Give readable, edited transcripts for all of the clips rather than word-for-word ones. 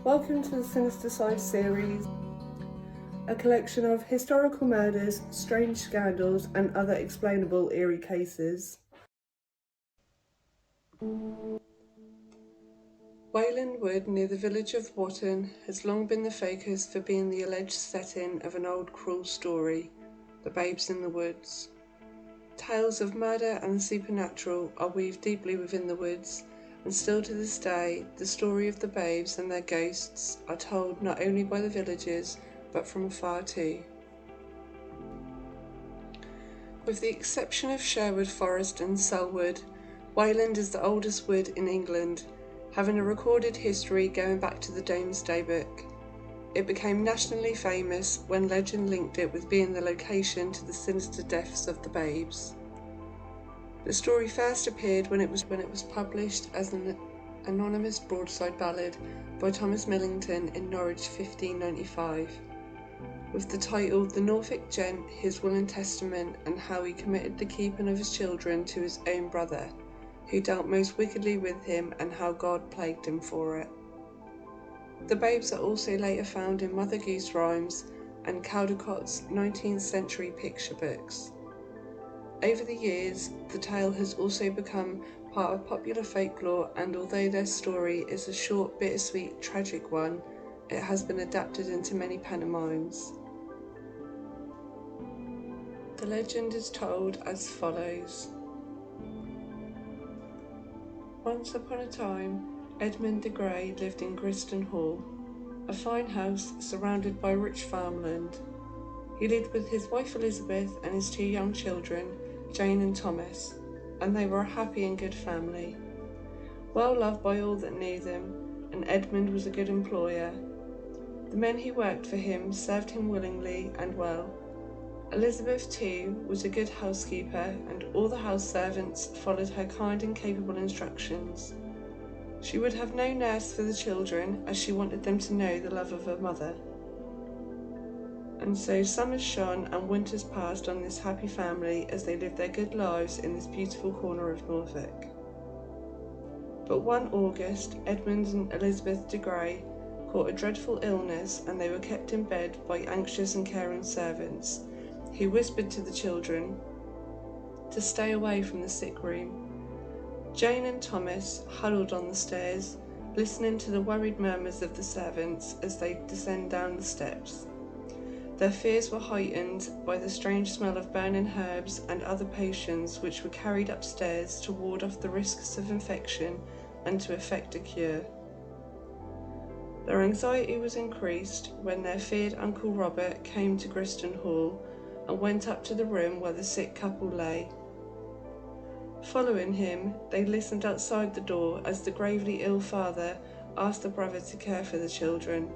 Welcome to the Sinister Side series, a collection of historical murders, strange scandals and other explainable eerie cases. Wayland Wood near the village of Wotton has long been the focus for being the alleged setting of an old cruel story, The Babes in the Woods. Tales of murder and the supernatural are weaved deeply within the woods, and still to this day, the story of the babes and their ghosts are told not only by the villagers, but from afar too. With the exception of Sherwood Forest and Selwood, Wayland is the oldest wood in England, having a recorded history going back to the Domesday Book. It became nationally famous when legend linked it with being the location to the sinister deaths of the babes. The story first appeared when it was published as an anonymous broadside ballad by Thomas Millington in Norwich 1595, with the title The Norfolk Gent, His Will and Testament, and how he committed the keeping of his children to his own brother, who dealt most wickedly with him, and how God plagued him for it. The babes are also later found in Mother Goose rhymes and Caldecott's 19th century picture books. Over the years, the tale has also become part of popular folklore, and although their story is a short, bittersweet, tragic one, it has been adapted into many pantomimes. The legend is told as follows. Once upon a time, Edmund de Grey lived in Griston Hall, a fine house surrounded by rich farmland. He lived with his wife Elizabeth and his two young children, Jane and Thomas, and they were a happy and good family. Well loved by all that knew them, and Edmund was a good employer. The men who worked for him served him willingly and well. Elizabeth, too, was a good housekeeper, and all the house servants followed her kind and capable instructions. She would have no nurse for the children, as she wanted them to know the love of a mother. And so summers shone and winters passed on this happy family as they lived their good lives in this beautiful corner of Norfolk. But one August, Edmund and Elizabeth de Grey caught a dreadful illness, and they were kept in bed by anxious and caring servants, who whispered to the children to stay away from the sick room. Jane and Thomas huddled on the stairs, listening to the worried murmurs of the servants as they descend down the steps. Their fears were heightened by the strange smell of burning herbs and other potions which were carried upstairs to ward off the risks of infection and to effect a cure. Their anxiety was increased when their feared Uncle Robert came to Griston Hall and went up to the room where the sick couple lay. Following him, they listened outside the door as the gravely ill father asked the brother to care for the children.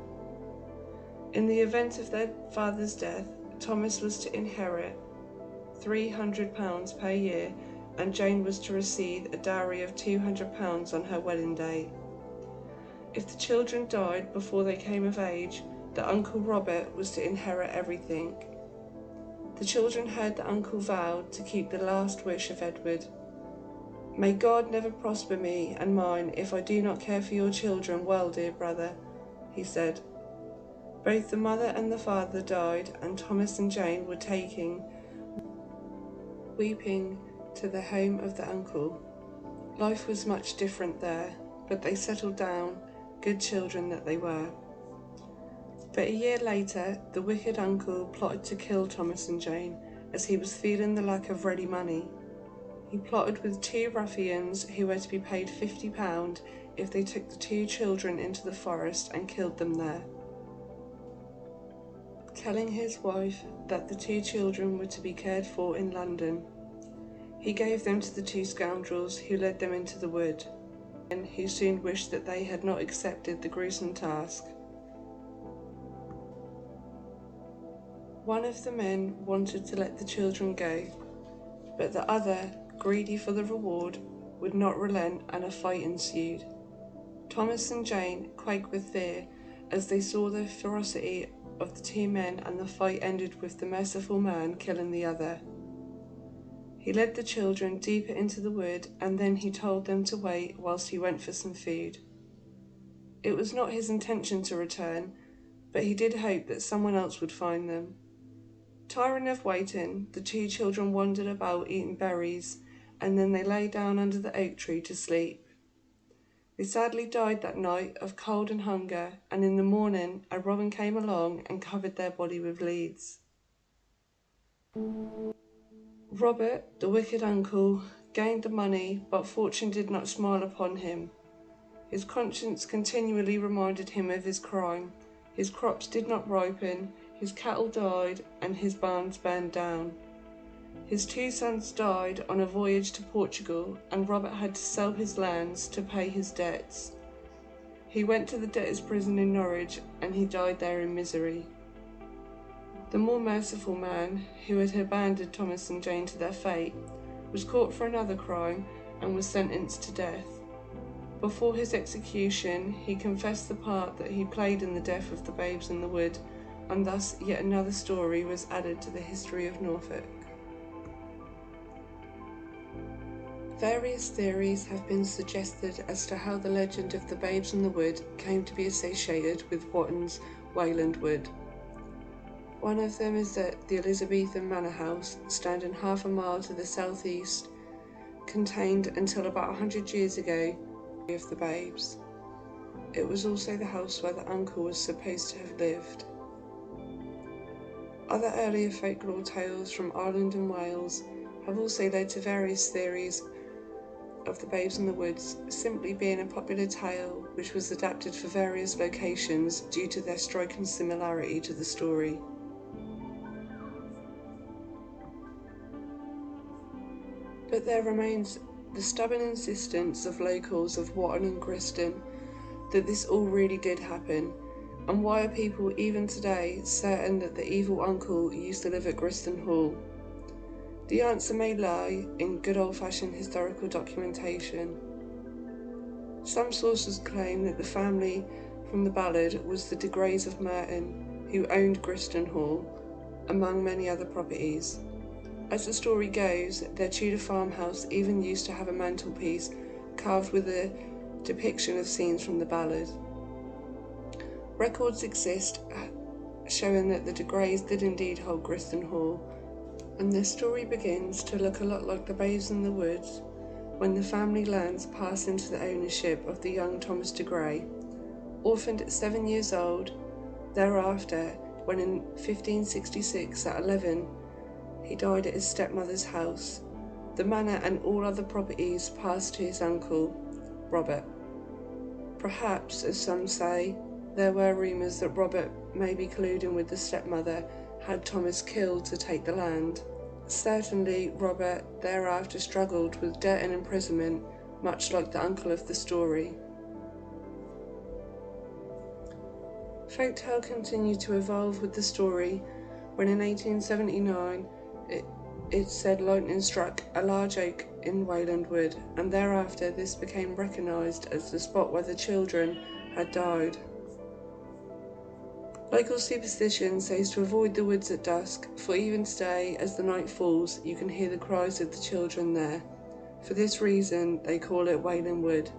In the event of their father's death, Thomas was to inherit £300 per year, and Jane was to receive a dowry of £200 on her wedding day. If the children died before they came of age, the Uncle Robert was to inherit everything. The children heard the uncle vowed to keep the last wish of Edward. "May God never prosper me and mine if I do not care for your children well, dear brother," he said. Both the mother and the father died, and Thomas and Jane were taken, weeping, to the home of the uncle. Life was much different there, but they settled down, good children that they were. But a year later, the wicked uncle plotted to kill Thomas and Jane, as he was feeling the lack of ready money. He plotted with two ruffians who were to be paid £50 if they took the two children into the forest and killed them there. Telling his wife that the two children were to be cared for in London, he gave them to the two scoundrels who led them into the wood, and who soon wished that they had not accepted the gruesome task. One of the men wanted to let the children go, but the other, greedy for the reward, would not relent, and a fight ensued. Thomas and Jane quaked with fear as they saw the ferocity of the two men, and the fight ended with the merciful man killing the other. He led the children deeper into the wood, and then he told them to wait whilst he went for some food. It was not his intention to return, but he did hope that someone else would find them. Tiring of waiting, the two children wandered about eating berries, and then they lay down under the oak tree to sleep. They sadly died that night of cold and hunger, and in the morning a robin came along and covered their body with leaves. Robert, the wicked uncle, gained the money, but fortune did not smile upon him. His conscience continually reminded him of his crime. His crops did not ripen, his cattle died, and his barns burned down. His two sons died on a voyage to Portugal, and Robert had to sell his lands to pay his debts. He went to the debtors' prison in Norwich, and he died there in misery. The more merciful man, who had abandoned Thomas and Jane to their fate, was caught for another crime and was sentenced to death. Before his execution, he confessed the part that he played in the death of the babes in the wood, and thus yet another story was added to the history of Norfolk. Various theories have been suggested as to how the legend of the babes in the wood came to be associated with Wotton's Wayland Wood. One of them is that the Elizabethan manor house, standing half a mile to the southeast, contained until about 100 years ago of the babes. It was also the house where the uncle was supposed to have lived. Other earlier folklore tales from Ireland and Wales have also led to various theories of the babes in the woods simply being a popular tale which was adapted for various locations due to their striking similarity to the story. But there remains the stubborn insistence of locals of Wotton and Griston that this all really did happen, and why are people even today certain that the evil uncle used to live at Griston Hall? The answer may lie in good old-fashioned historical documentation. Some sources claim that the family from the ballad was the de Greys of Merton, who owned Griston Hall, among many other properties. As the story goes, their Tudor farmhouse even used to have a mantelpiece carved with a depiction of scenes from the ballad. Records exist showing that the de Greys did indeed hold Griston Hall, and their story begins to look a lot like the Babes in the Woods when the family lands pass into the ownership of the young Thomas de Grey. Orphaned at 7 years old, thereafter, when in 1566 at 11, he died at his stepmother's house. The manor and all other properties passed to his uncle, Robert. Perhaps, as some say, there were rumours that Robert may be colluding with the stepmother had Thomas killed to take the land. Certainly, Robert thereafter struggled with debt and imprisonment, much like the uncle of the story. Folktale continued to evolve with the story when in 1879 it said lightning struck a large oak in Wayland Wood, and thereafter this became recognised as the spot where the children had died. Local superstition says to avoid the woods at dusk, for even today, as the night falls, you can hear the cries of the children there. For this reason, they call it Wayland Wood.